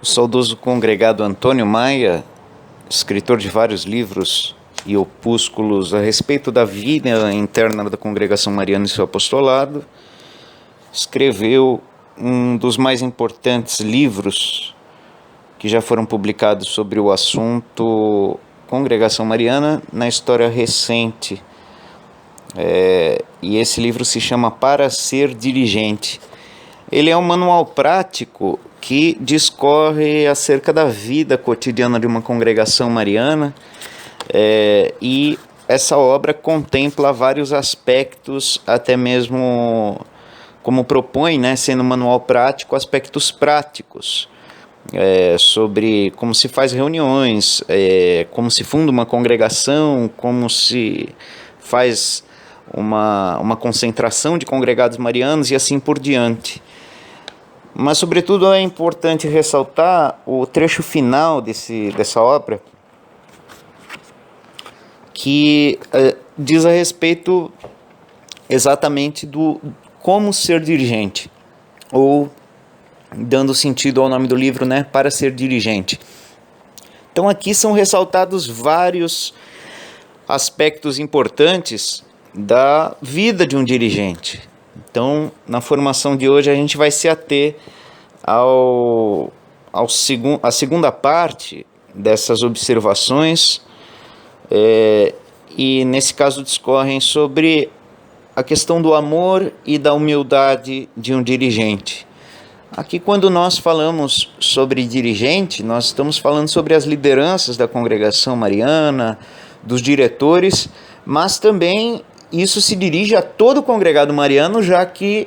saudoso congregado Antônio Maia, escritor de vários livros e opúsculos a respeito da vida interna da Congregação Mariana e seu apostolado, escreveu um dos mais importantes livros que já foram publicados sobre o assunto Congregação Mariana na história recente. E esse livro se chama Para Ser Dirigente. Ele é um manual prático que discorre acerca da vida cotidiana de uma congregação mariana, e essa obra contempla vários aspectos, até mesmo, como propõe, sendo um manual prático, aspectos práticos, sobre como se faz reuniões, como se funda uma congregação, como se faz uma concentração de congregados marianos e assim por diante. Mas, sobretudo, é importante ressaltar o trecho final dessa obra, que diz a respeito exatamente do como ser dirigente, ou, dando sentido ao nome do livro, para ser dirigente. Então, aqui são ressaltados vários aspectos importantes da vida de um dirigente. Então, na formação de hoje, a gente vai se ater à segunda parte dessas observações, e nesse caso discorrem sobre a questão do amor e da humildade de um dirigente. Aqui, quando nós falamos sobre dirigente, nós estamos falando sobre as lideranças da congregação mariana, dos diretores, mas também isso se dirige a todo o congregado mariano, já que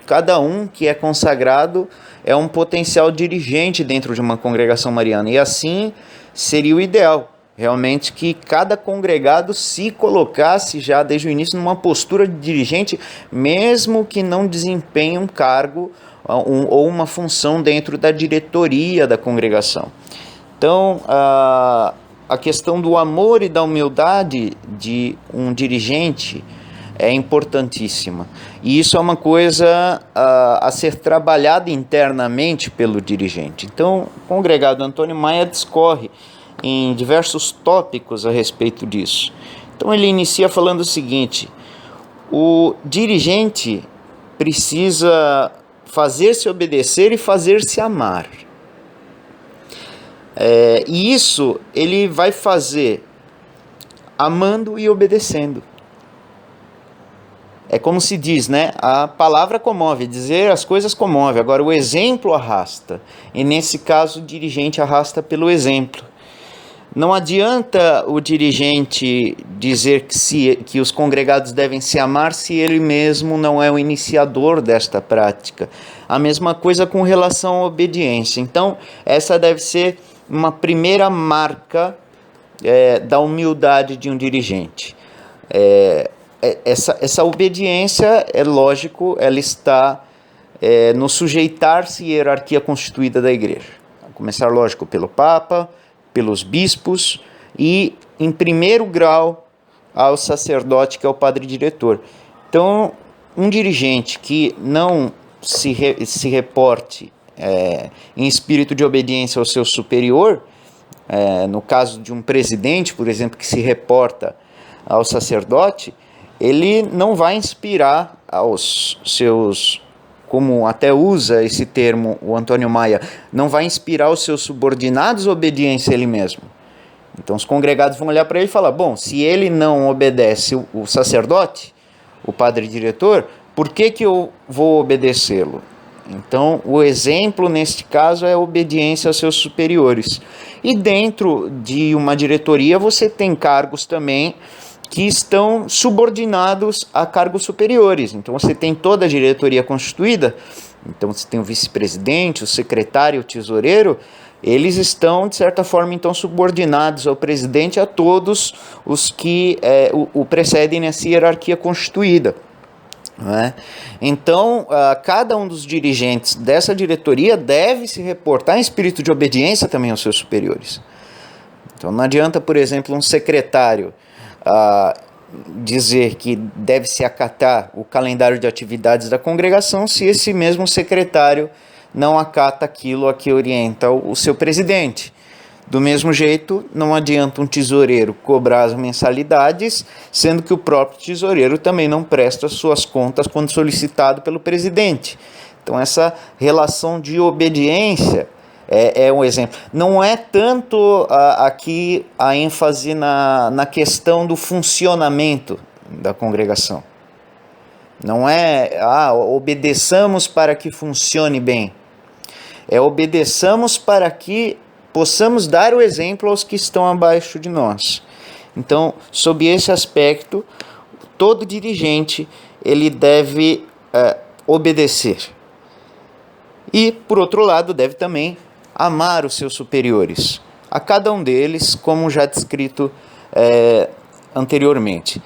cada um que é consagrado é um potencial dirigente dentro de uma congregação mariana. E assim seria o ideal, realmente, que cada congregado se colocasse já desde o início numa postura de dirigente, mesmo que não desempenhe um cargo ou uma função dentro da diretoria da congregação. Então, a questão do amor e da humildade de um dirigente é importantíssima. E isso é uma coisa a ser trabalhada internamente pelo dirigente. Então, o congregado Antônio Maia discorre em diversos tópicos a respeito disso. Então, ele inicia falando o seguinte: o dirigente precisa fazer-se obedecer e fazer-se amar. E isso ele vai fazer amando e obedecendo. É como se diz, a palavra comove, dizer as coisas comove, agora o exemplo arrasta. E nesse caso o dirigente arrasta pelo exemplo. Não adianta o dirigente dizer que os congregados devem se amar se ele mesmo não é o iniciador desta prática. A mesma coisa com relação à obediência. Então, essa deve ser uma primeira marca da humildade de um dirigente. Essa obediência, é lógico, ela está no sujeitar-se à hierarquia constituída da igreja. A começar, lógico, pelo Papa, pelos bispos e, em primeiro grau, ao sacerdote, que é o padre diretor. Então, um dirigente que não se reporte em espírito de obediência ao seu superior, no caso de um presidente, por exemplo, que se reporta ao sacerdote, ele não vai inspirar aos seus, como até usa esse termo o Antônio Maia, não vai inspirar os seus subordinados a obediência a ele mesmo. Então os congregados vão olhar para ele e falar: bom, se ele não obedece o sacerdote, o padre diretor, por que eu vou obedecê-lo? Então o exemplo neste caso é a obediência aos seus superiores. E dentro de uma diretoria você tem cargos também que estão subordinados a cargos superiores. Então você tem toda a diretoria constituída, então você tem o vice-presidente, o secretário, o tesoureiro, eles estão, de certa forma, então subordinados ao presidente, a todos os que o precedem nessa hierarquia constituída. Então, cada um dos dirigentes dessa diretoria deve se reportar em espírito de obediência também aos seus superiores. Então não adianta, por exemplo, um secretário dizer que deve se acatar o calendário de atividades da congregação se esse mesmo secretário não acata aquilo a que orienta o seu presidente. Do mesmo jeito, não adianta um tesoureiro cobrar as mensalidades, sendo que o próprio tesoureiro também não presta suas contas quando solicitado pelo presidente. Então, essa relação de obediência é um exemplo. Não é tanto aqui a ênfase na questão do funcionamento da congregação. Não é obedeçamos para que funcione bem. É obedeçamos para que possamos dar o exemplo aos que estão abaixo de nós. Então, sob esse aspecto, todo dirigente ele deve obedecer. E, por outro lado, deve também amar os seus superiores, a cada um deles, como já descrito anteriormente.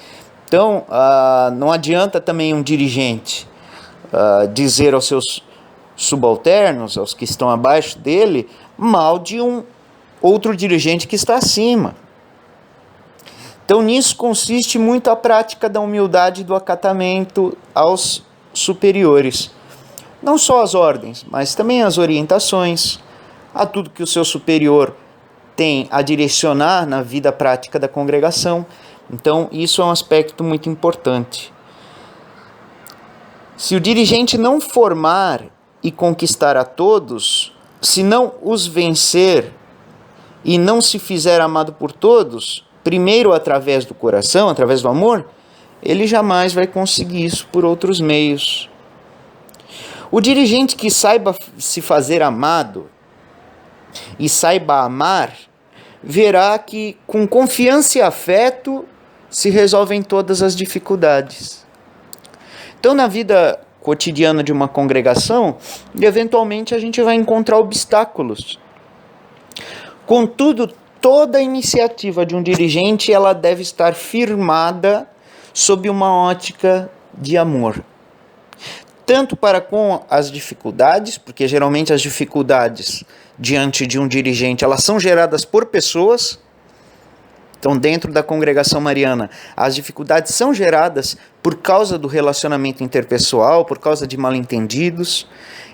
Então, não adianta também um dirigente dizer aos seus subalternos, aos que estão abaixo dele, mal de um outro dirigente que está acima. Então, nisso consiste muito a prática da humildade e do acatamento aos superiores. Não só as ordens, mas também as orientações, a tudo que o seu superior tem a direcionar na vida prática da congregação. Então, isso é um aspecto muito importante. Se o dirigente não formar e conquistar a todos, se não os vencer e não se fizer amado por todos, primeiro através do coração, através do amor, ele jamais vai conseguir isso por outros meios. O dirigente que saiba se fazer amado e saiba amar, verá que com confiança e afeto se resolvem todas as dificuldades. Então, na vida cotidiana de uma congregação, eventualmente a gente vai encontrar obstáculos. Contudo, toda iniciativa de um dirigente ela deve estar firmada sob uma ótica de amor. Tanto para com as dificuldades, porque geralmente as dificuldades diante de um dirigente elas são geradas por pessoas. Então, dentro da congregação mariana, as dificuldades são geradas por causa do relacionamento interpessoal, por causa de mal-entendidos.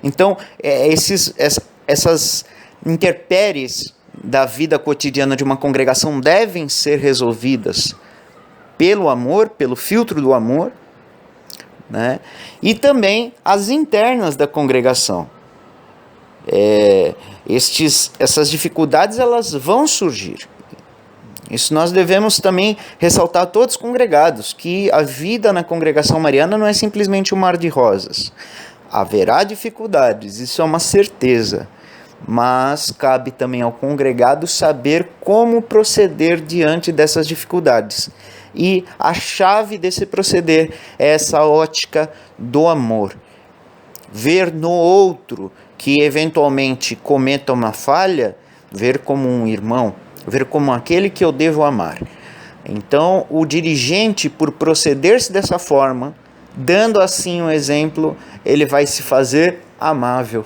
Então, essas intempéries da vida cotidiana de uma congregação devem ser resolvidas pelo amor, pelo filtro do amor, né? E também as internas da congregação. Essas dificuldades elas vão surgir. Isso nós devemos também ressaltar a todos os congregados, que a vida na congregação mariana não é simplesmente um mar de rosas. Haverá dificuldades, isso é uma certeza, mas cabe também ao congregado saber como proceder diante dessas dificuldades. E a chave desse proceder é essa ótica do amor. Ver no outro que eventualmente cometa uma falha, ver como um irmão, ver como aquele que eu devo amar. Então, o dirigente, por proceder-se dessa forma, dando assim um exemplo, ele vai se fazer amável.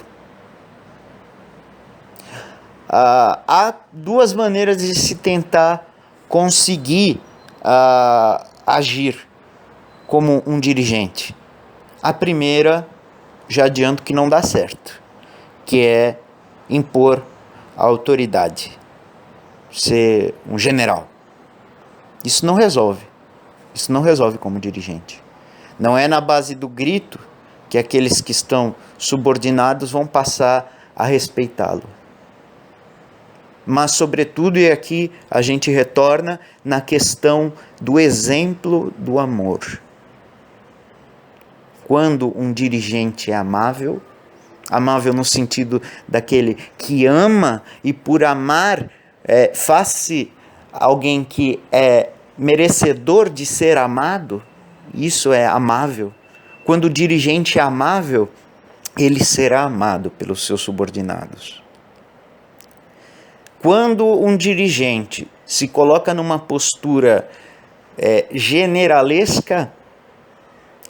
Há duas maneiras de se tentar conseguir agir como um dirigente. A primeira, já adianto que não dá certo, que é impor a autoridade. Ser um general. Isso não resolve. Isso não resolve como dirigente. Não é na base do grito que aqueles que estão subordinados vão passar a respeitá-lo. Mas, sobretudo, e aqui a gente retorna na questão do exemplo do amor. Quando um dirigente é amável, amável no sentido daquele que ama e por amar faz-se alguém que é merecedor de ser amado, isso é amável. Quando o dirigente é amável, ele será amado pelos seus subordinados. Quando um dirigente se coloca numa postura generalesca,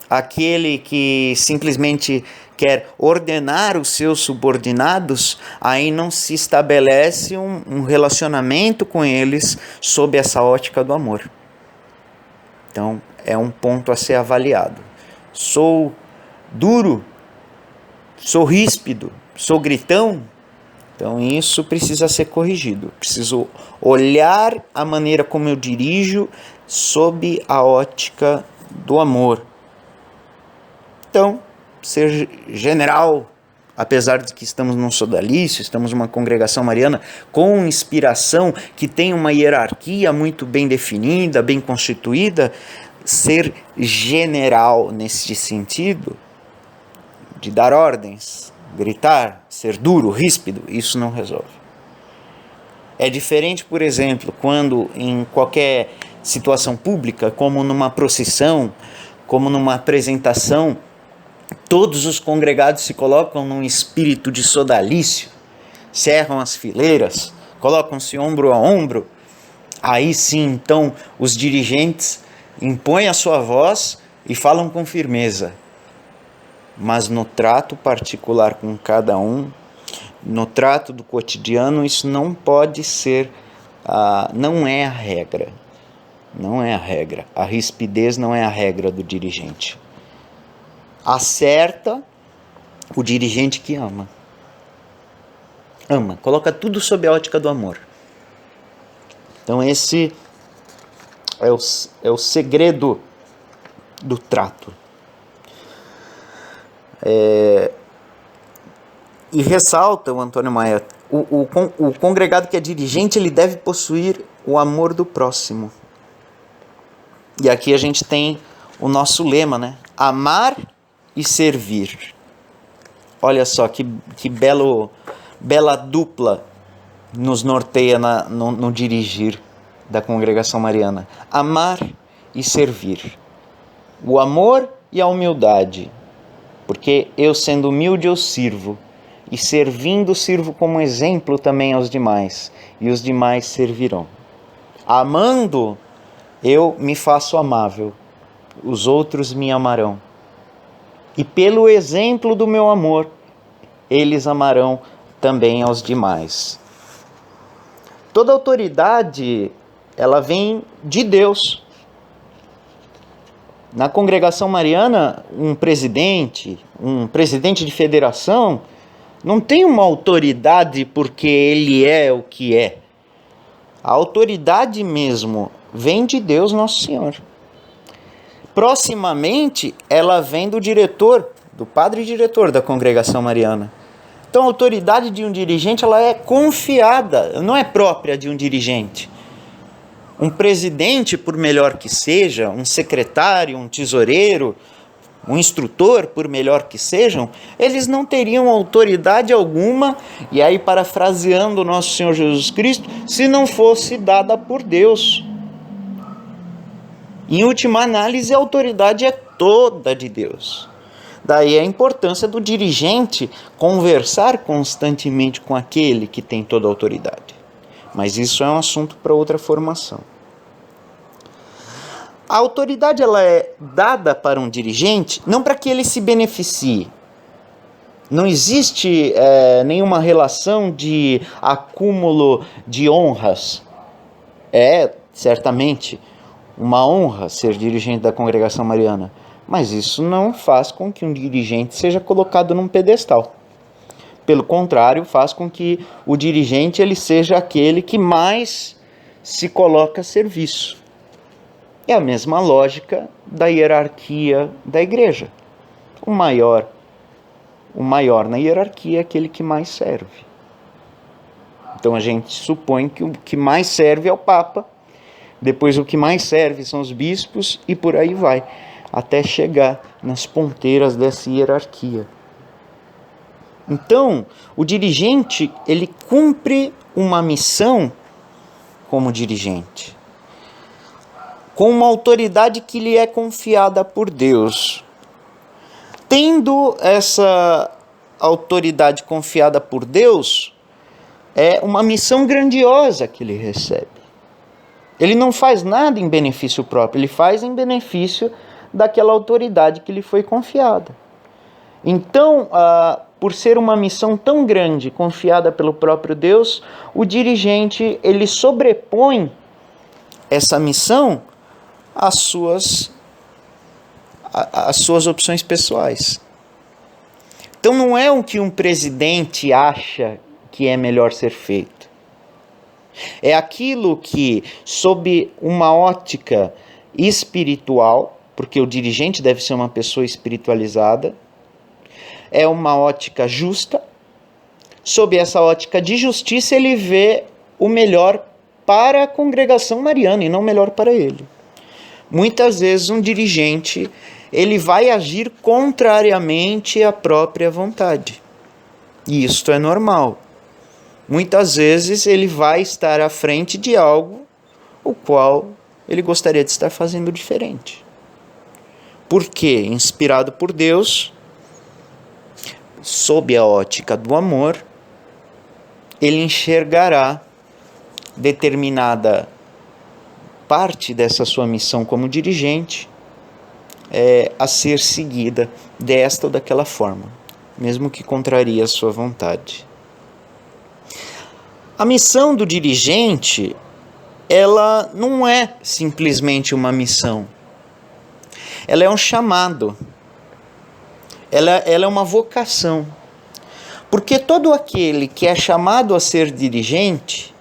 aquele que simplesmente quer ordenar os seus subordinados, aí não se estabelece um relacionamento com eles sob essa ótica do amor. Então, é um ponto a ser avaliado. Sou duro, sou ríspido, sou gritão, então isso precisa ser corrigido. Preciso olhar a maneira como eu dirijo sob a ótica do amor. Então, ser general, apesar de que estamos num sodalício, estamos numa congregação mariana com inspiração, que tem uma hierarquia muito bem definida, bem constituída, ser general nesse sentido, de dar ordens, gritar, ser duro, ríspido, isso não resolve. É diferente, por exemplo, quando em qualquer situação pública, como numa procissão, como numa apresentação, todos os congregados se colocam num espírito de sodalício, cerram as fileiras, colocam-se ombro a ombro. Aí sim, então, os dirigentes impõem a sua voz e falam com firmeza. Mas no trato particular com cada um, no trato do cotidiano, isso não pode ser, não é a regra. Não é a regra. A rispidez não é a regra do dirigente. Acerta o dirigente que ama. Ama, coloca tudo sob a ótica do amor. Então esse é o segredo do trato. E ressalta o Antônio Maia, o congregado que é dirigente, ele deve possuir o amor do próximo. E aqui a gente tem o nosso lema, né? Amar e servir. Olha só que bela dupla nos norteia no dirigir da congregação mariana. Amar e servir. O amor e a humildade. Porque eu, sendo humilde, eu sirvo. E servindo, sirvo como exemplo também aos demais. E os demais servirão. Amando, eu me faço amável. Os outros me amarão. E pelo exemplo do meu amor, eles amarão também aos demais. Toda autoridade, ela vem de Deus. Na congregação mariana, um presidente de federação, não tem uma autoridade porque ele é o que é. A autoridade mesmo vem de Deus Nosso Senhor. Proximamente, ela vem do diretor, do padre diretor da congregação mariana. Então, a autoridade de um dirigente, ela é confiada, não é própria de um dirigente. Um presidente, por melhor que seja, um secretário, um tesoureiro, um instrutor, por melhor que sejam, eles não teriam autoridade alguma, e aí parafraseando o nosso Senhor Jesus Cristo, se não fosse dada por Deus. Em última análise, a autoridade é toda de Deus. Daí a importância do dirigente conversar constantemente com aquele que tem toda a autoridade. Mas isso é um assunto para outra formação. A autoridade ela é dada para um dirigente não para que ele se beneficie. Não existe nenhuma relação de acúmulo de honras. É, certamente, uma honra ser dirigente da congregação mariana. Mas isso não faz com que um dirigente seja colocado num pedestal. Pelo contrário, faz com que o dirigente ele seja aquele que mais se coloca a serviço. É a mesma lógica da hierarquia da igreja. O maior na hierarquia é aquele que mais serve. Então a gente supõe que o que mais serve é o Papa, depois o que mais serve são os bispos e por aí vai, até chegar nas ponteiras dessa hierarquia. Então, o dirigente, ele cumpre uma missão como dirigente, com uma autoridade que lhe é confiada por Deus. Tendo essa autoridade confiada por Deus, é uma missão grandiosa que ele recebe. Ele não faz nada em benefício próprio, ele faz em benefício daquela autoridade que lhe foi confiada. Então, por ser uma missão tão grande, confiada pelo próprio Deus, o dirigente, ele sobrepõe essa missão às suas opções pessoais. Então não é o que um presidente acha que é melhor ser feito. É aquilo que, sob uma ótica espiritual, porque o dirigente deve ser uma pessoa espiritualizada, é uma ótica justa. Sob essa ótica de justiça, ele vê o melhor para a congregação mariana e não melhor para ele. Muitas vezes um dirigente, ele vai agir contrariamente à própria vontade. E isto é normal. Muitas vezes ele vai estar à frente de algo o qual ele gostaria de estar fazendo diferente. Porque, inspirado por Deus, sob a ótica do amor, ele enxergará determinada parte dessa sua missão como dirigente a ser seguida desta ou daquela forma, mesmo que contrarie a sua vontade. A missão do dirigente, ela não é simplesmente uma missão. Ela é um chamado. Ela é uma vocação. Porque todo aquele que é chamado a ser dirigente,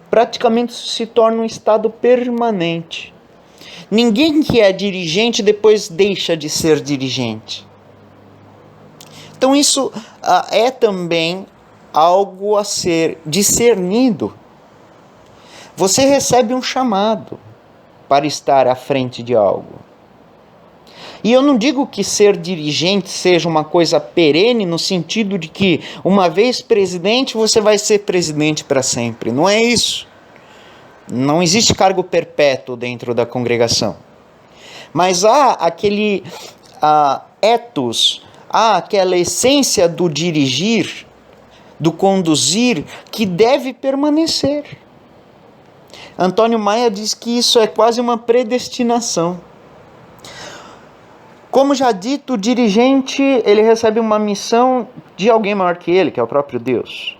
praticamente se torna um estado permanente. Ninguém que é dirigente depois deixa de ser dirigente. Então isso é também algo a ser discernido. Você recebe um chamado para estar à frente de algo. E eu não digo que ser dirigente seja uma coisa perene, no sentido de que, uma vez presidente, você vai ser presidente para sempre. Não é isso. Não existe cargo perpétuo dentro da congregação. Mas há aquele ethos, há aquela essência do dirigir, do conduzir, que deve permanecer. Antônio Maia diz que isso é quase uma predestinação. Como já dito, o dirigente, ele recebe uma missão de alguém maior que ele, que é o próprio Deus.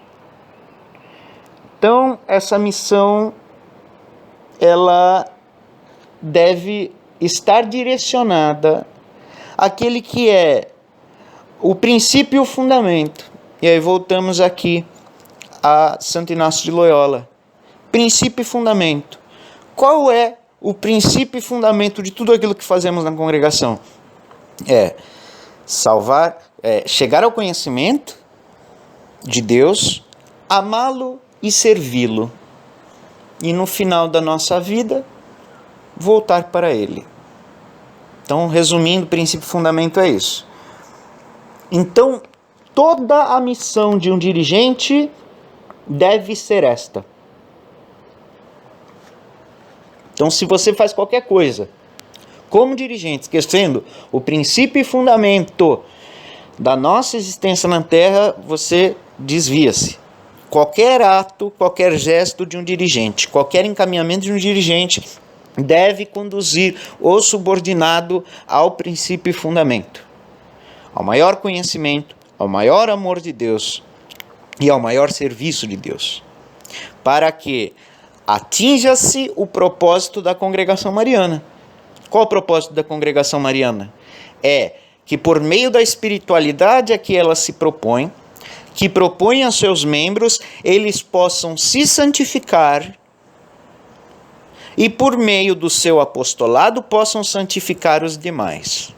Então, essa missão, ela deve estar direcionada àquele que é o princípio e o fundamento. E aí voltamos aqui a Santo Inácio de Loyola. Princípio e fundamento. Qual é o princípio e fundamento de tudo aquilo que fazemos na congregação? Chegar ao conhecimento de Deus, amá-lo e servi-lo. E no final da nossa vida, voltar para Ele. Então, resumindo, o princípio e fundamento é isso. Então, toda a missão de um dirigente deve ser esta. Então, se você faz qualquer coisa como dirigente, esquecendo o princípio e fundamento da nossa existência na Terra, você desvia-se. Qualquer ato, qualquer gesto de um dirigente, qualquer encaminhamento de um dirigente deve conduzir o subordinado ao princípio e fundamento, ao maior conhecimento, ao maior amor de Deus e ao maior serviço de Deus, para que atinja-se o propósito da congregação mariana. Qual o propósito da congregação mariana? É que por meio da espiritualidade a que ela se propõe, que propõe a seus membros, eles possam se santificar e por meio do seu apostolado possam santificar os demais.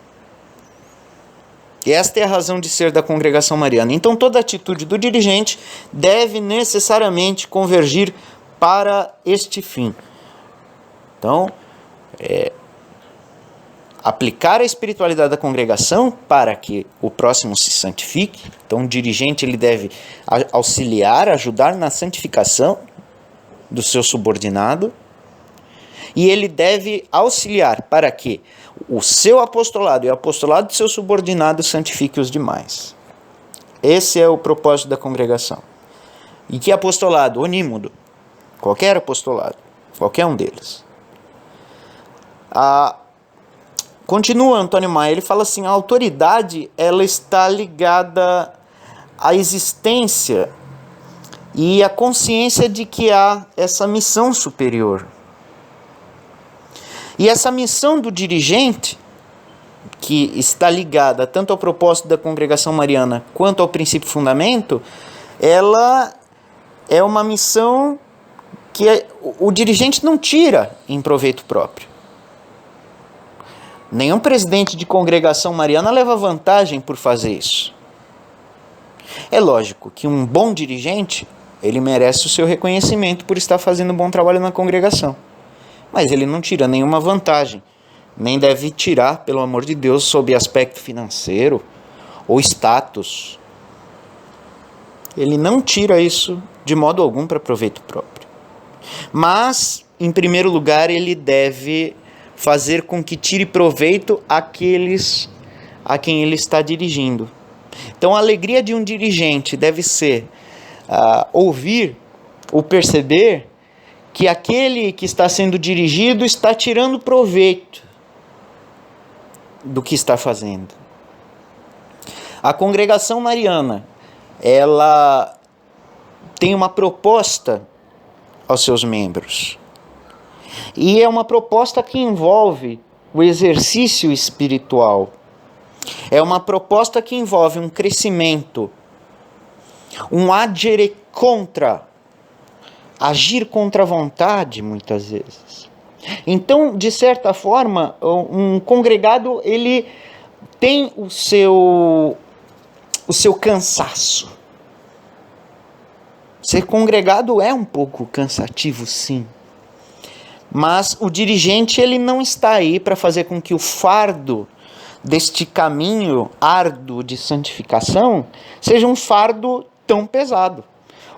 E esta é a razão de ser da congregação mariana. Então toda atitude do dirigente deve necessariamente convergir para este fim. Então, aplicar a espiritualidade da congregação para que o próximo se santifique. Então o dirigente ele deve auxiliar, ajudar na santificação do seu subordinado. E ele deve auxiliar para que o seu apostolado e o apostolado do seu subordinado santifique os demais. Esse é o propósito da congregação. E que apostolado? Onímodo. Qualquer apostolado. Qualquer um deles. Continua Antônio Maia, ele fala assim, a autoridade ela está ligada à existência e à consciência de que há essa missão superior. E essa missão do dirigente, que está ligada tanto ao propósito da congregação mariana quanto ao princípio fundamento, ela é uma missão que o dirigente não tira em proveito próprio. Nenhum presidente de congregação mariana leva vantagem por fazer isso. É lógico que um bom dirigente, ele merece o seu reconhecimento por estar fazendo um bom trabalho na congregação. Mas ele não tira nenhuma vantagem, nem deve tirar, pelo amor de Deus, sob aspecto financeiro ou status. Ele não tira isso de modo algum para proveito próprio. Mas, em primeiro lugar, ele deve fazer com que tire proveito aqueles a quem ele está dirigindo. Então, a alegria de um dirigente deve ser ouvir ou perceber que aquele que está sendo dirigido está tirando proveito do que está fazendo. A congregação mariana, ela tem uma proposta aos seus membros. E é uma proposta que envolve o exercício espiritual. É uma proposta que envolve um crescimento, um agere contra, agir contra a vontade, muitas vezes. Então, de certa forma, um congregado, ele tem o seu cansaço. Ser congregado é um pouco cansativo, sim. Mas o dirigente, ele não está aí para fazer com que o fardo deste caminho árduo de santificação seja um fardo tão pesado.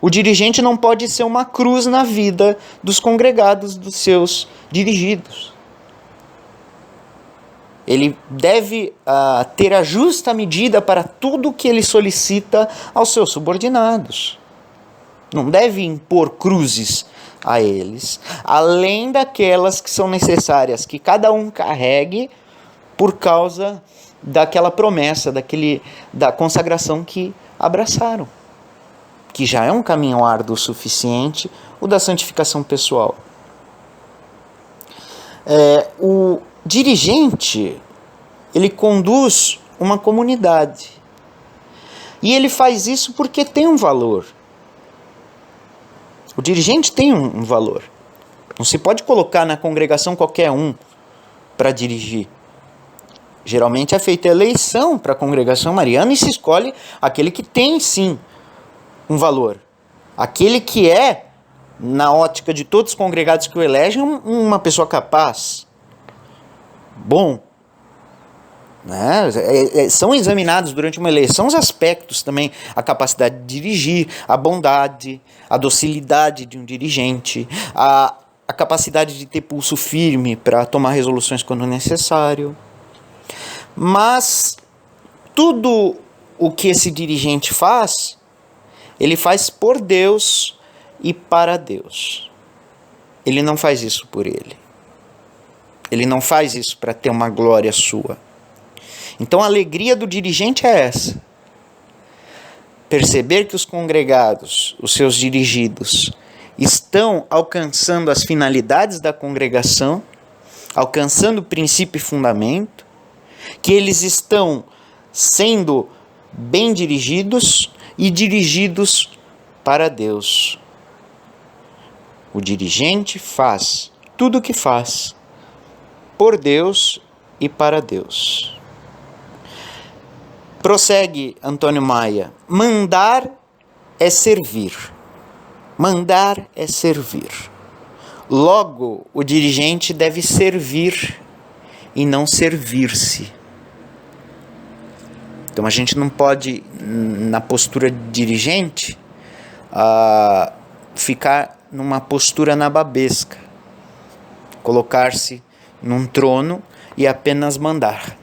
O dirigente não pode ser uma cruz na vida dos congregados, dos seus dirigidos. Ele deve ter a justa medida para tudo que ele solicita aos seus subordinados. Não deve impor cruzes a eles, além daquelas que são necessárias que cada um carregue por causa daquela promessa, da consagração que abraçaram, que já é um caminho árduo o suficiente, o da santificação pessoal. O dirigente, ele conduz uma comunidade, e ele faz isso porque tem um valor. O dirigente tem um valor. Não se pode colocar na congregação qualquer um para dirigir. Geralmente é feita eleição para a congregação mariana e se escolhe aquele que tem, sim, um valor. Aquele que é, na ótica de todos os congregados que o elegem, uma pessoa capaz, bom. Né? São examinados durante uma eleição os aspectos também, a capacidade de dirigir, a bondade, a docilidade de um dirigente, a capacidade de ter pulso firme para tomar resoluções quando necessário. Mas tudo o que esse dirigente faz, ele faz por Deus e para Deus. Ele não faz isso por ele. Ele não faz isso para ter uma glória sua. Então a alegria do dirigente é essa. Perceber que os congregados, os seus dirigidos, estão alcançando as finalidades da congregação, alcançando o princípio e fundamento, que eles estão sendo bem dirigidos e dirigidos para Deus. O dirigente faz tudo o que faz por Deus e para Deus. Prossegue Antônio Maia. Mandar é servir. Mandar é servir. Logo, o dirigente deve servir e não servir-se. Então a gente não pode, na postura de dirigente, ficar numa postura nababesca. Colocar-se num trono e apenas mandar.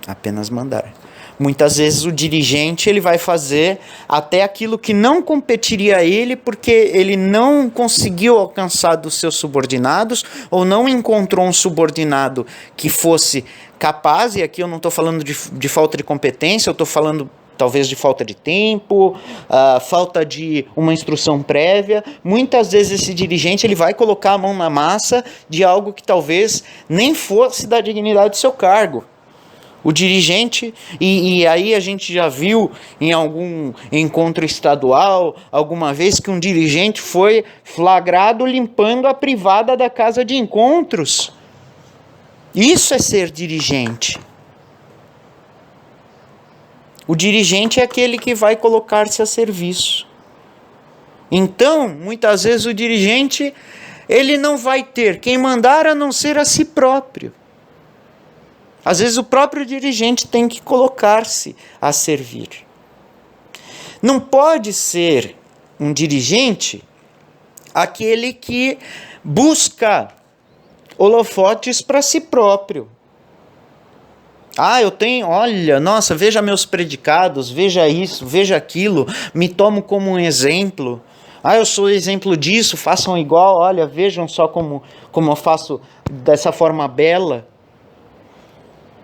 Apenas mandar. Muitas vezes o dirigente ele vai fazer até aquilo que não competiria a ele porque ele não conseguiu alcançar dos seus subordinados ou não encontrou um subordinado que fosse capaz, e aqui eu não estou falando de falta de competência, eu estou falando talvez de falta de tempo, falta de uma instrução prévia. Muitas vezes esse dirigente ele vai colocar a mão na massa de algo que talvez nem fosse da dignidade do seu cargo. O dirigente, e aí a gente já viu em algum encontro estadual, alguma vez que um dirigente foi flagrado limpando a privada da casa de encontros. Isso é ser dirigente. O dirigente é aquele que vai colocar-se a serviço. Então, muitas vezes o dirigente, ele não vai ter quem mandar a não ser a si próprio. Às vezes o próprio dirigente tem que colocar-se a servir. Não pode ser um dirigente aquele que busca holofotes para si próprio. Eu tenho, olha, nossa, veja meus predicados, veja isso, veja aquilo, me tomo como um exemplo. Eu sou exemplo disso, façam igual, olha, vejam só como eu faço dessa forma bela.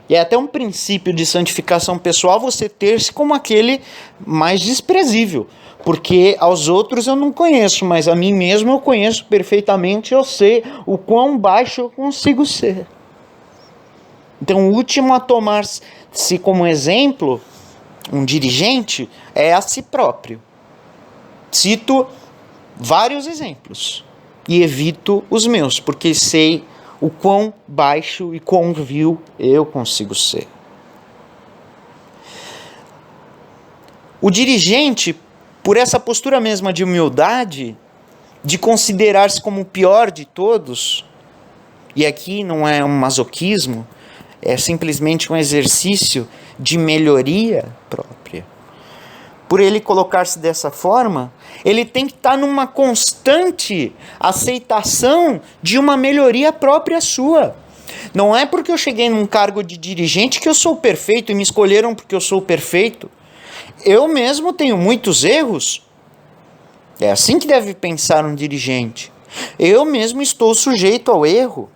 E é até um princípio de santificação pessoal você ter-se como aquele mais desprezível. Porque aos outros eu não conheço, mas a mim mesmo eu conheço perfeitamente, eu sei o quão baixo eu consigo ser. Então o último a tomar-se como exemplo, um dirigente, é a si próprio. Cito vários exemplos e evito os meus, porque sei o quão baixo e quão vil eu consigo ser. O dirigente, por essa postura mesma de humildade, de considerar-se como o pior de todos, e aqui não é um masoquismo, é simplesmente um exercício de melhoria própria. Por ele colocar-se dessa forma, ele tem que estar numa constante aceitação de uma melhoria própria sua. Não é porque eu cheguei num cargo de dirigente que eu sou perfeito e me escolheram porque eu sou perfeito. Eu mesmo tenho muitos erros. É assim que deve pensar um dirigente. Eu mesmo estou sujeito ao erro.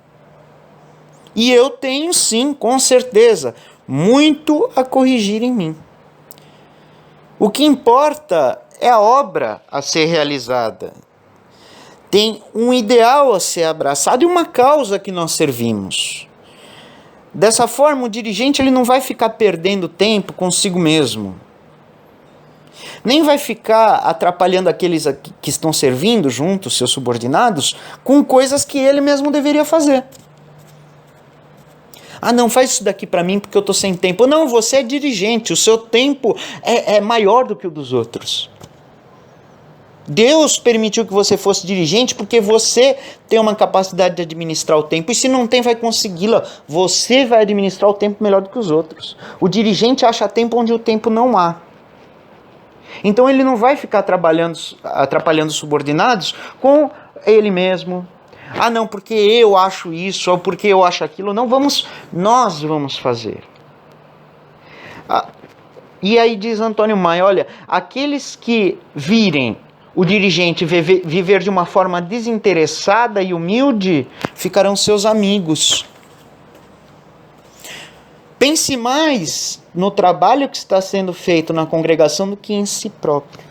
E eu tenho sim, com certeza, muito a corrigir em mim. O que importa é a obra a ser realizada. Tem um ideal a ser abraçado e uma causa que nós servimos. Dessa forma, o dirigente ele não vai ficar perdendo tempo consigo mesmo. Nem vai ficar atrapalhando aqueles que estão servindo junto, seus subordinados, com coisas que ele mesmo deveria fazer. Não, faz isso daqui para mim porque eu estou sem tempo. Não, você é dirigente, o seu tempo é maior do que o dos outros. Deus permitiu que você fosse dirigente porque você tem uma capacidade de administrar o tempo. E se não tem, vai consegui-la. Você vai administrar o tempo melhor do que os outros. O dirigente acha tempo onde o tempo não há. Então ele não vai ficar atrapalhando os subordinados com ele mesmo. Não, porque eu acho isso, ou porque eu acho aquilo. Não, nós vamos fazer. E aí diz Antônio Maia, olha, aqueles que virem o dirigente viver de uma forma desinteressada e humilde, ficarão seus amigos. Pense mais no trabalho que está sendo feito na congregação do que em si próprio.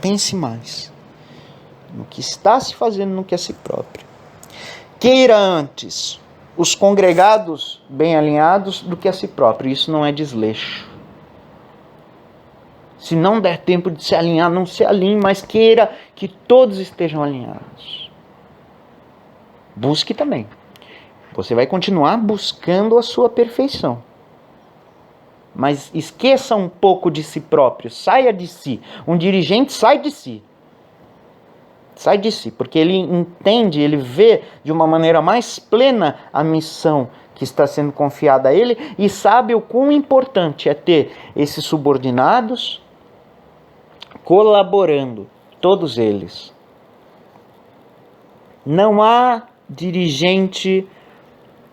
Pense mais no que está se fazendo no que é si próprio. Queira antes os congregados bem alinhados do que a si próprio. Isso não é desleixo. Se não der tempo de se alinhar, não se alinhe, mas queira que todos estejam alinhados. Busque também. Você vai continuar buscando a sua perfeição. Mas esqueça um pouco de si próprio. Saia de si. Um dirigente sai de si. Sai de si, porque ele entende, ele vê de uma maneira mais plena a missão que está sendo confiada a ele e sabe o quão importante é ter esses subordinados colaborando, todos eles. Não há dirigente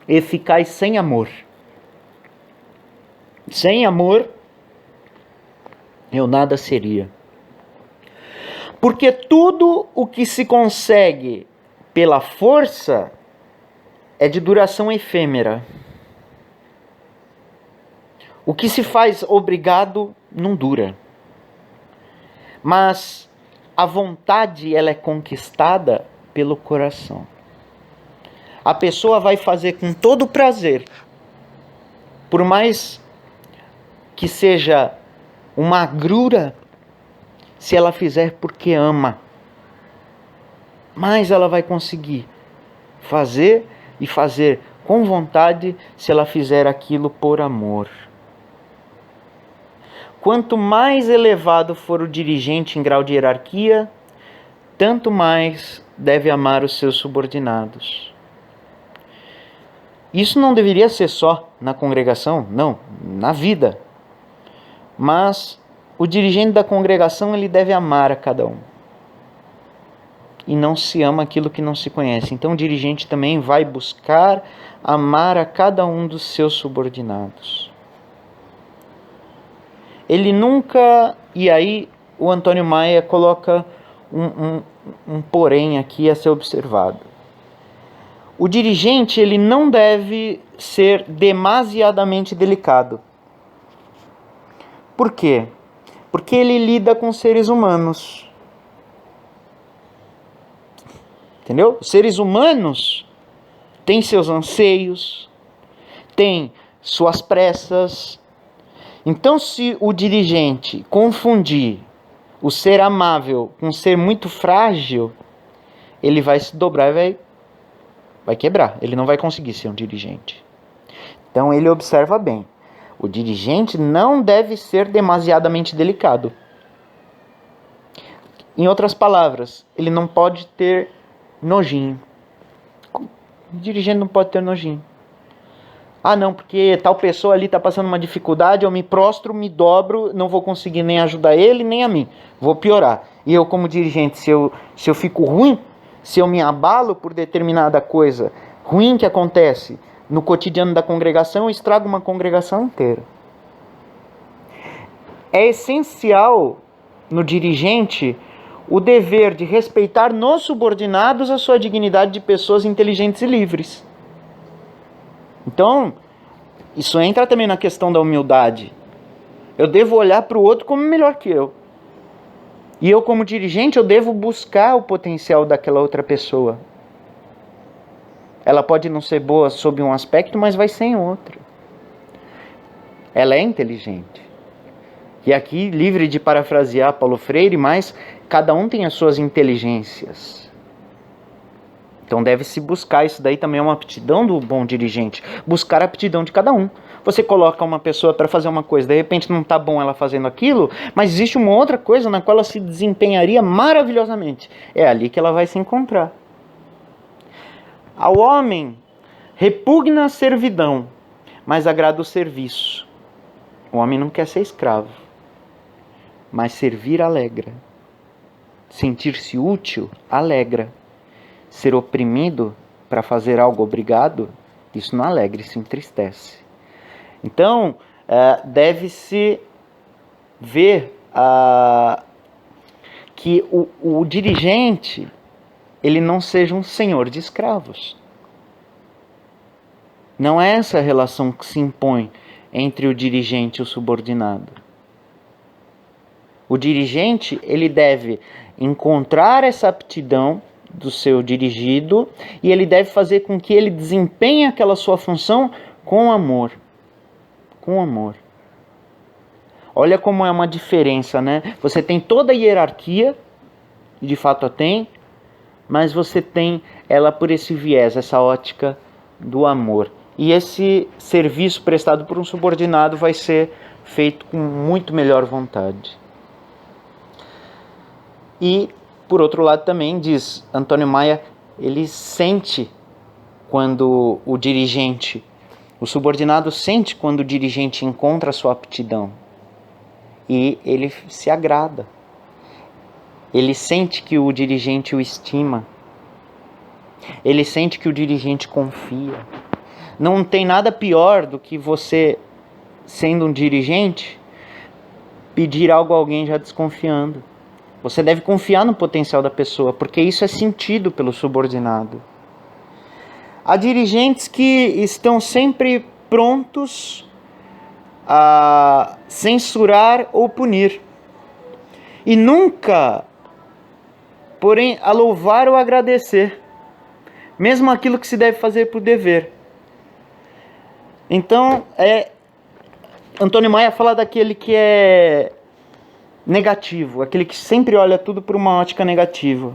eficaz sem amor. Sem amor, eu nada seria. Porque tudo o que se consegue pela força é de duração efêmera. O que se faz obrigado não dura. Mas a vontade ela é conquistada pelo coração. A pessoa vai fazer com todo prazer por mais que seja uma agrura, se ela fizer porque ama, mais ela vai conseguir fazer e fazer com vontade se ela fizer aquilo por amor. Quanto mais elevado for o dirigente em grau de hierarquia, tanto mais deve amar os seus subordinados. Isso não deveria ser só na congregação, não, na vida. Mas o dirigente da congregação, ele deve amar a cada um. E não se ama aquilo que não se conhece. Então o dirigente também vai buscar amar a cada um dos seus subordinados. Ele nunca... E aí o Antônio Maia coloca um porém aqui a ser observado. O dirigente, ele não deve ser demasiadamente delicado. Por quê? Porque ele lida com seres humanos. Entendeu? Os seres humanos têm seus anseios, têm suas pressas. Então, se o dirigente confundir o ser amável com um ser muito frágil, ele vai se dobrar e vai quebrar. Ele não vai conseguir ser um dirigente. Então, ele observa bem. O dirigente não deve ser demasiadamente delicado. Em outras palavras, ele não pode ter nojinho. O dirigente não pode ter nojinho. Ah, não, porque tal pessoa ali está passando uma dificuldade, eu me prostro, me dobro, não vou conseguir nem ajudar ele, nem a mim. Vou piorar. E eu, como dirigente, se eu fico ruim, se eu me abalo por determinada coisa ruim que acontece no cotidiano da congregação, eu estrago uma congregação inteira. É essencial no dirigente o dever de respeitar nos subordinados a sua dignidade de pessoas inteligentes e livres. Então, isso entra também na questão da humildade. Eu devo olhar para o outro como melhor que eu. E eu, como dirigente, eu devo buscar o potencial daquela outra pessoa. Ela pode não ser boa sob um aspecto, mas vai ser em outro. Ela é inteligente. E aqui, livre de parafrasear Paulo Freire, mas cada um tem as suas inteligências. Então deve-se buscar, isso daí também é uma aptidão do bom dirigente, buscar a aptidão de cada um. Você coloca uma pessoa para fazer uma coisa, de repente não está bom ela fazendo aquilo, mas existe uma outra coisa na qual ela se desempenharia maravilhosamente. É ali que ela vai se encontrar. Ao homem repugna a servidão, mas agrada o serviço. O homem não quer ser escravo, mas servir alegra. Sentir-se útil alegra. Ser oprimido para fazer algo obrigado, isso não alegra, isso entristece. Então, deve-se ver que o dirigente, ele não seja um senhor de escravos. Não é essa a relação que se impõe entre o dirigente e o subordinado. O dirigente, ele deve encontrar essa aptidão do seu dirigido e ele deve fazer com que ele desempenhe aquela sua função com amor. Com amor. Olha como é uma diferença, né? Você tem toda a hierarquia, e de fato a tem, mas você tem ela por esse viés, essa ótica do amor. E esse serviço prestado por um subordinado vai ser feito com muito melhor vontade. E, por outro lado, também diz Antônio Maia, ele sente quando o dirigente, o subordinado sente quando o dirigente encontra a sua aptidão. E ele se agrada. Ele sente que o dirigente o estima. Ele sente que o dirigente confia. Não tem nada pior do que você, sendo um dirigente, pedir algo a alguém já desconfiando. Você deve confiar no potencial da pessoa, porque isso é sentido pelo subordinado. Há dirigentes que estão sempre prontos a censurar ou punir. E nunca, porém, a louvar ou agradecer. Mesmo aquilo que se deve fazer por dever. Então, Antônio Maia fala daquele que é negativo, aquele que sempre olha tudo por uma ótica negativa.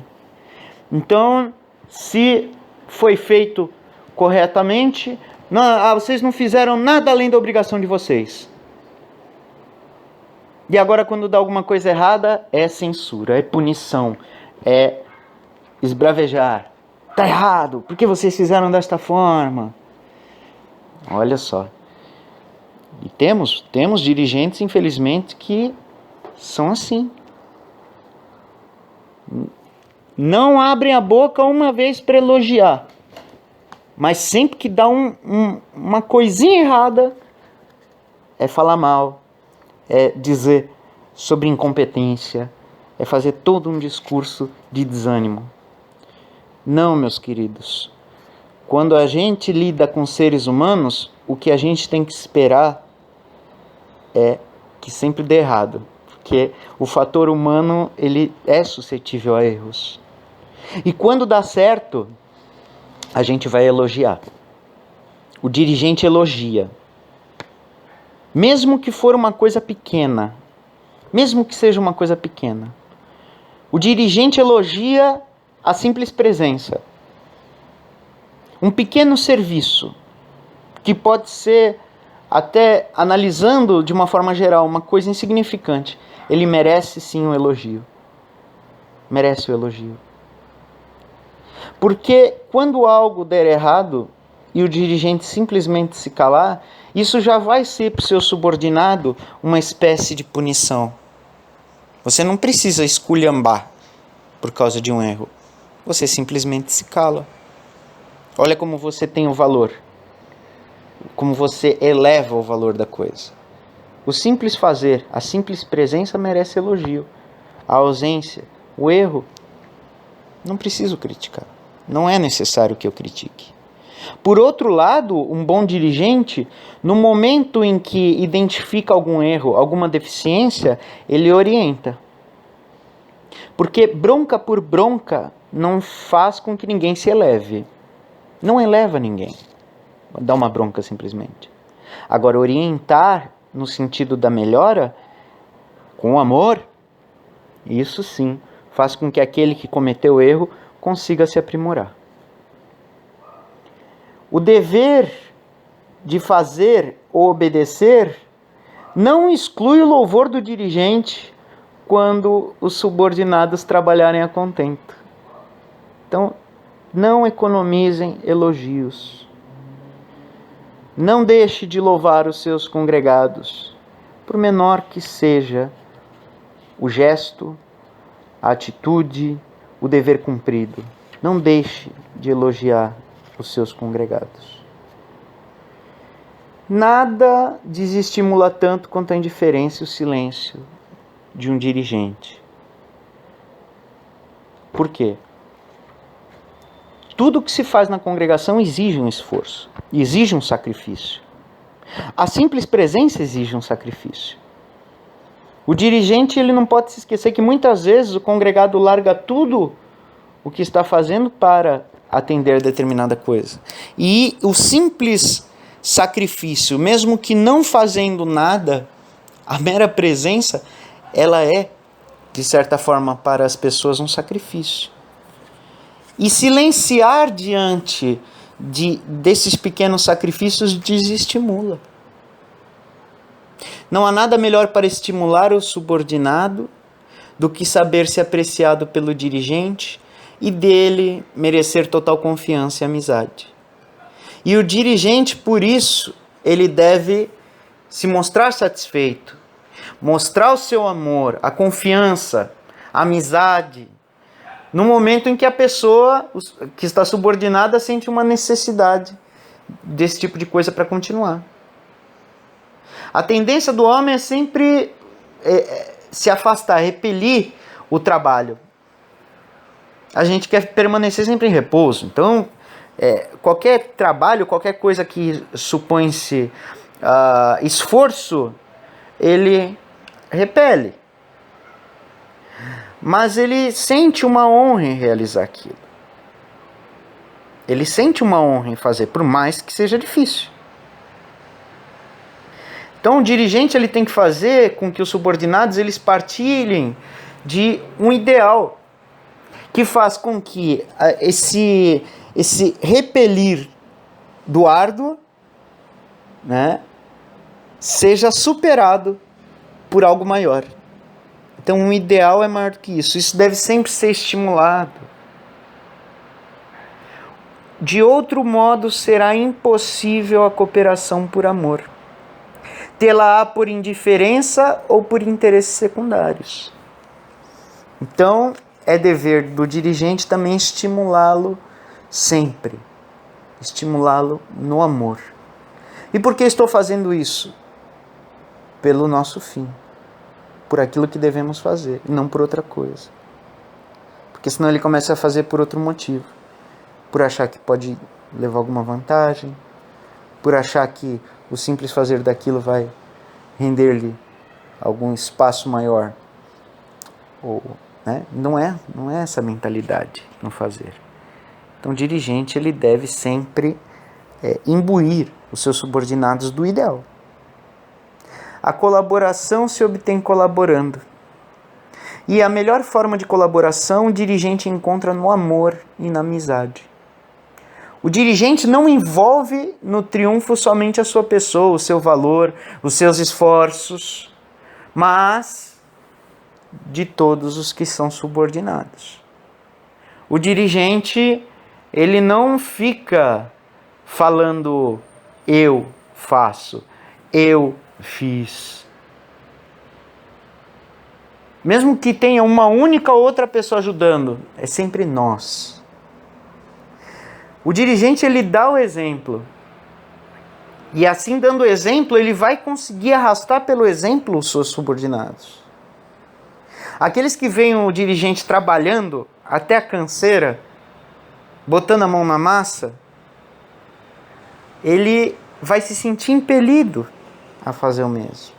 Então, se foi feito corretamente, vocês não fizeram nada além da obrigação de vocês. E agora, quando dá alguma coisa errada, é censura, é punição, é esbravejar. Tá errado, por que vocês fizeram desta forma? Olha só. E temos dirigentes, infelizmente, que são assim. Não abrem a boca uma vez para elogiar, mas sempre que dá uma coisinha errada, é falar mal, é dizer sobre incompetência, é fazer todo um discurso de desânimo. Não, meus queridos. Quando a gente lida com seres humanos, o que a gente tem que esperar é que sempre dê errado, porque o fator humano, ele é suscetível a erros. E quando dá certo, a gente vai elogiar. O dirigente elogia. Mesmo que for uma coisa pequena, mesmo que seja uma coisa pequena, o dirigente elogia a simples presença. Um pequeno serviço, que pode ser, até analisando de uma forma geral, uma coisa insignificante, ele merece sim um elogio. Merece o elogio. Porque quando algo der errado e o dirigente simplesmente se calar, isso já vai ser para o seu subordinado uma espécie de punição. Você não precisa esculhambar por causa de um erro. Você simplesmente se cala. Olha como você tem o valor. Como você eleva o valor da coisa. O simples fazer, a simples presença merece elogio. A ausência, o erro, não preciso criticar. Não é necessário que eu critique. Por outro lado, um bom dirigente, no momento em que identifica algum erro, alguma deficiência, ele orienta. Porque bronca por bronca não faz com que ninguém se eleve. Não eleva ninguém. Dá uma bronca simplesmente. Agora, orientar no sentido da melhora, com amor, isso sim faz com que aquele que cometeu o erro consiga se aprimorar. O dever de fazer ou obedecer não exclui o louvor do dirigente quando os subordinados trabalharem a contento. Então, não economizem elogios. Não deixe de louvar os seus congregados, por menor que seja o gesto, a atitude, o dever cumprido. Não deixe de elogiar os seus congregados. Nada desestimula tanto quanto a indiferença e o silêncio de um dirigente. Por quê? Tudo que se faz na congregação exige um esforço, exige um sacrifício. A simples presença exige um sacrifício. O dirigente, ele não pode se esquecer que muitas vezes o congregado larga tudo o que está fazendo para atender determinada coisa. E o simples sacrifício, mesmo que não fazendo nada, a mera presença, ela é, de certa forma, para as pessoas um sacrifício. E silenciar diante desses pequenos sacrifícios desestimula. Não há nada melhor para estimular o subordinado do que saber ser apreciado pelo dirigente e dele merecer total confiança e amizade. E o dirigente, por isso, ele deve se mostrar satisfeito, mostrar o seu amor, a confiança, a amizade, no momento em que a pessoa que está subordinada sente uma necessidade desse tipo de coisa para continuar. A tendência do homem é sempre se afastar, repelir o trabalho. A gente quer permanecer sempre em repouso. Então, qualquer trabalho, qualquer coisa que supõe-se esforço, ele repele. Mas ele sente uma honra em realizar aquilo. Ele sente uma honra em fazer, por mais que seja difícil. Então o dirigente ele tem que fazer com que os subordinados eles partilhem de um ideal que faz com que esse repelir do árduo, né, seja superado por algo maior. Então um ideal é maior do que isso. Isso deve sempre ser estimulado. De outro modo será impossível a cooperação por amor. Tê-la-á por indiferença ou por interesses secundários. Então, é dever do dirigente também estimulá-lo sempre. Estimulá-lo no amor. E por que estou fazendo isso? Pelo nosso fim. Por aquilo que devemos fazer, e não por outra coisa. Porque senão ele começa a fazer por outro motivo. Por achar que pode levar alguma vantagem, por achar que o simples fazer daquilo vai render-lhe algum espaço maior. Ou, né? Não é essa mentalidade no fazer. Então o dirigente ele deve sempre imbuir os seus subordinados do ideal. A colaboração se obtém colaborando. E a melhor forma de colaboração o dirigente encontra no amor e na amizade. O dirigente não envolve no triunfo somente a sua pessoa, o seu valor, os seus esforços, mas de todos os que são subordinados. O dirigente, ele não fica falando eu faço, eu fiz. Mesmo que tenha uma única outra pessoa ajudando, é sempre nós. O dirigente ele dá o exemplo. E assim dando o exemplo, ele vai conseguir arrastar pelo exemplo os seus subordinados. Aqueles que veem o dirigente trabalhando até a canseira, botando a mão na massa, ele vai se sentir impelido a fazer o mesmo.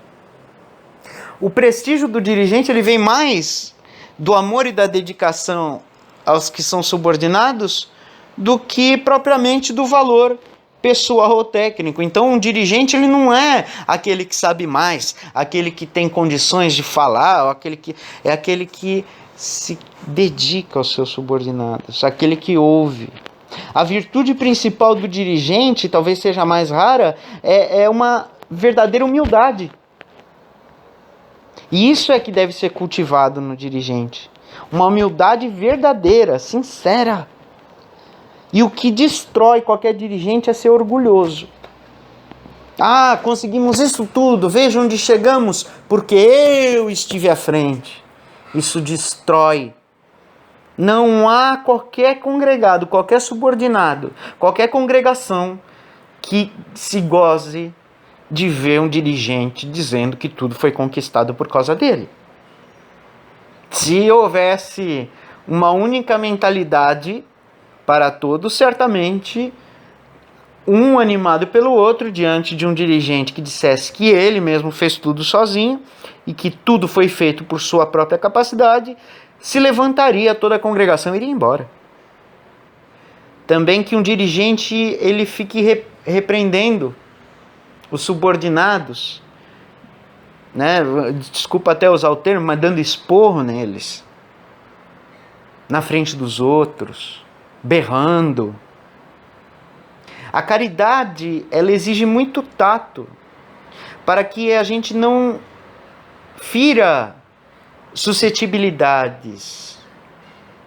O prestígio do dirigente ele vem mais do amor e da dedicação aos que são subordinados do que propriamente do valor pessoal ou técnico. Então um dirigente ele não é aquele que sabe mais, aquele que tem condições de falar, ou aquele que se dedica aos seus subordinados, aquele que ouve. A virtude principal do dirigente, talvez seja a mais rara, é uma verdadeira humildade. E isso é que deve ser cultivado no dirigente. Uma humildade verdadeira, sincera. E o que destrói qualquer dirigente é ser orgulhoso. Ah, conseguimos isso tudo, veja onde chegamos, porque eu estive à frente. Isso destrói. Não há qualquer congregado, qualquer subordinado, qualquer congregação que se goze de ver um dirigente dizendo que tudo foi conquistado por causa dele. Se houvesse uma única mentalidade para todos, certamente um animado pelo outro diante de um dirigente que dissesse que ele mesmo fez tudo sozinho e que tudo foi feito por sua própria capacidade, se levantaria, toda a congregação e iria embora. Também que um dirigente ele fique repreendendo os subordinados, né? Desculpa até usar o termo, mas dando esporro neles, na frente dos outros, berrando. A caridade, ela exige muito tato para que a gente não fira suscetibilidades,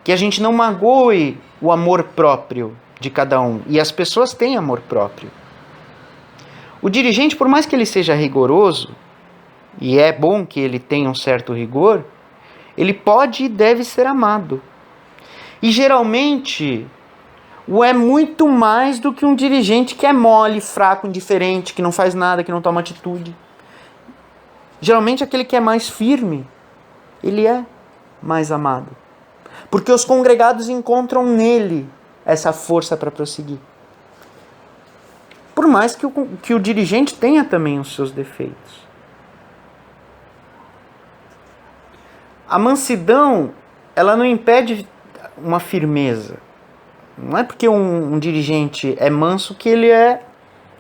que a gente não magoe o amor próprio de cada um. E as pessoas têm amor próprio. O dirigente, por mais que ele seja rigoroso, e é bom que ele tenha um certo rigor, ele pode e deve ser amado. E geralmente o é muito mais do que um dirigente que é mole, fraco, indiferente, que não faz nada, que não toma atitude. Geralmente aquele que é mais firme, ele é mais amado. Porque os congregados encontram nele essa força para prosseguir. Por mais que o dirigente tenha também os seus defeitos. A mansidão, ela não impede uma firmeza. Não é porque um dirigente é manso que ele é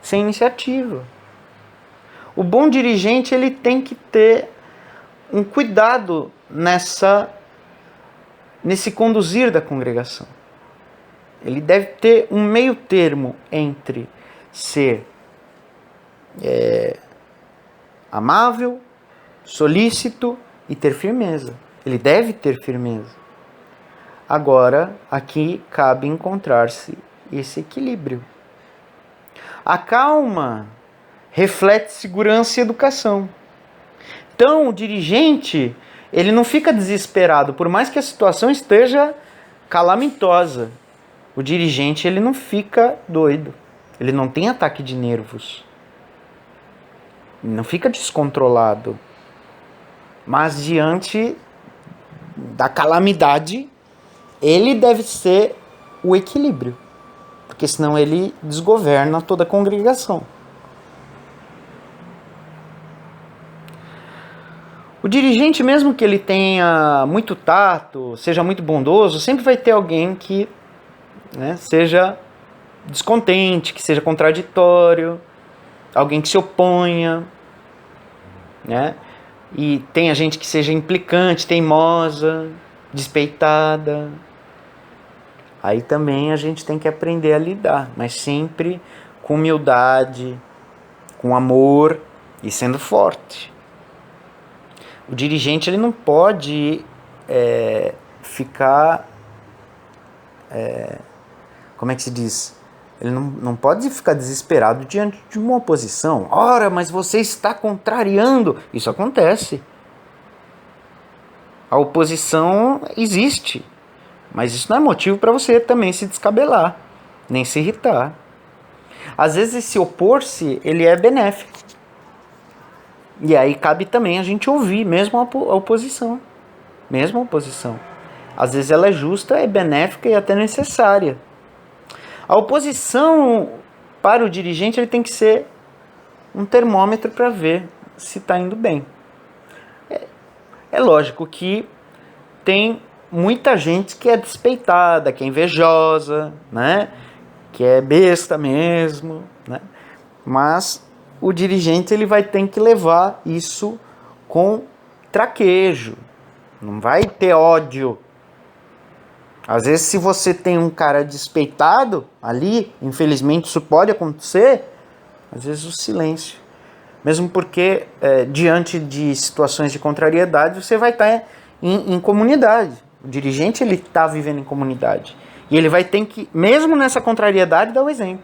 sem iniciativa. O bom dirigente, ele tem que ter um cuidado nesse conduzir da congregação. Ele deve ter um meio termo entre ser amável, solícito e ter firmeza. Ele deve ter firmeza. Agora, aqui cabe encontrar-se esse equilíbrio. A calma reflete segurança e educação. Então, o dirigente, ele não fica desesperado, por mais que a situação esteja calamitosa. O dirigente, ele não fica doido. Ele não tem ataque de nervos. Ele não fica descontrolado. Mas diante da calamidade, ele deve ser o equilíbrio. Porque senão ele desgoverna toda a congregação. O dirigente, mesmo que ele tenha muito tato, seja muito bondoso, sempre vai ter alguém que seja descontente, que seja contraditório, alguém que se oponha, e tem a gente que seja implicante, teimosa, despeitada. Aí também a gente tem que aprender a lidar, mas sempre com humildade, com amor e sendo forte. O dirigente, ele não pode ficar... como é que se diz? Ele não pode ficar desesperado diante de uma oposição. Ora, mas você está contrariando. Isso acontece. A oposição existe. Mas isso não é motivo para você também se descabelar, nem se irritar. Às vezes esse opor-se, ele é benéfico. E aí cabe também a gente ouvir, mesmo a oposição. Mesmo a oposição. Às vezes ela é justa, é benéfica e até necessária. A oposição para o dirigente, ele tem que ser um termômetro para ver se está indo bem. É lógico que tem muita gente que é despeitada, que é invejosa, que é besta mesmo, Mas o dirigente, ele vai ter que levar isso com traquejo. Não vai ter ódio. Às vezes, se você tem um cara despeitado ali, infelizmente isso pode acontecer, às vezes o silêncio. Mesmo porque, diante de situações de contrariedade, você vai estar em comunidade. O dirigente, ele está vivendo em comunidade. E ele vai ter que, mesmo nessa contrariedade, dar o exemplo.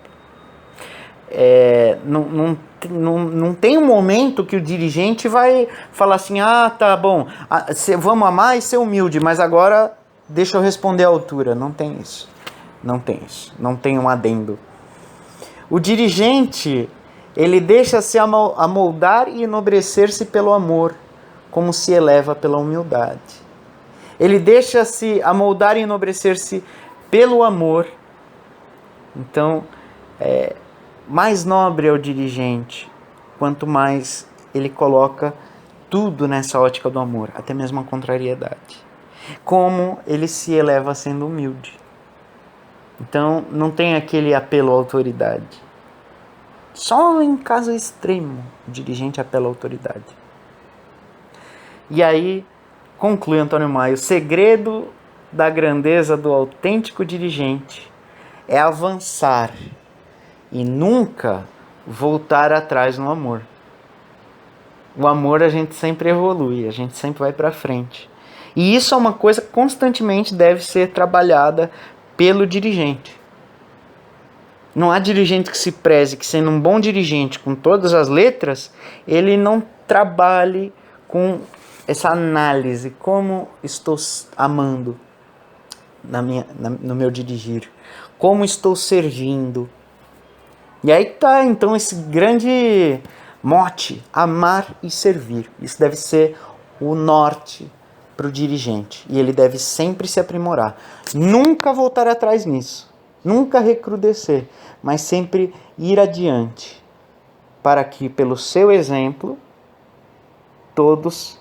Não tem um momento que o dirigente vai falar assim, tá bom, vamos amar e ser humilde, mas agora deixa eu responder à altura. Não tem isso. Não tem isso. Não tem um adendo. O dirigente, ele deixa-se amoldar e enobrecer-se pelo amor, como se eleva pela humildade. Ele deixa-se amoldar e enobrecer-se pelo amor. Então, mais nobre é o dirigente, quanto mais ele coloca tudo nessa ótica do amor, até mesmo a contrariedade. Como ele se eleva sendo humilde. Então, não tem aquele apelo à autoridade. Só em caso extremo, o dirigente apela à autoridade. E aí, conclui Antônio Maia, o segredo da grandeza do autêntico dirigente é avançar e nunca voltar atrás no amor. O amor, a gente sempre evolui, a gente sempre vai para frente. E isso é uma coisa que constantemente deve ser trabalhada pelo dirigente. Não há dirigente que se preze que, sendo um bom dirigente com todas as letras, ele não trabalhe com essa análise, como estou amando no meu dirigir, como estou servindo. E aí está então esse grande mote, amar e servir. Isso deve ser o norte para o dirigente, e ele deve sempre se aprimorar, nunca voltar atrás nisso, nunca recrudescer, mas sempre ir adiante, para que pelo seu exemplo todos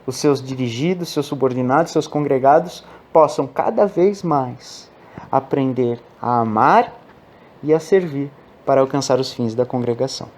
os seus dirigidos, seus subordinados, seus congregados possam cada vez mais aprender a amar e a servir para alcançar os fins da congregação.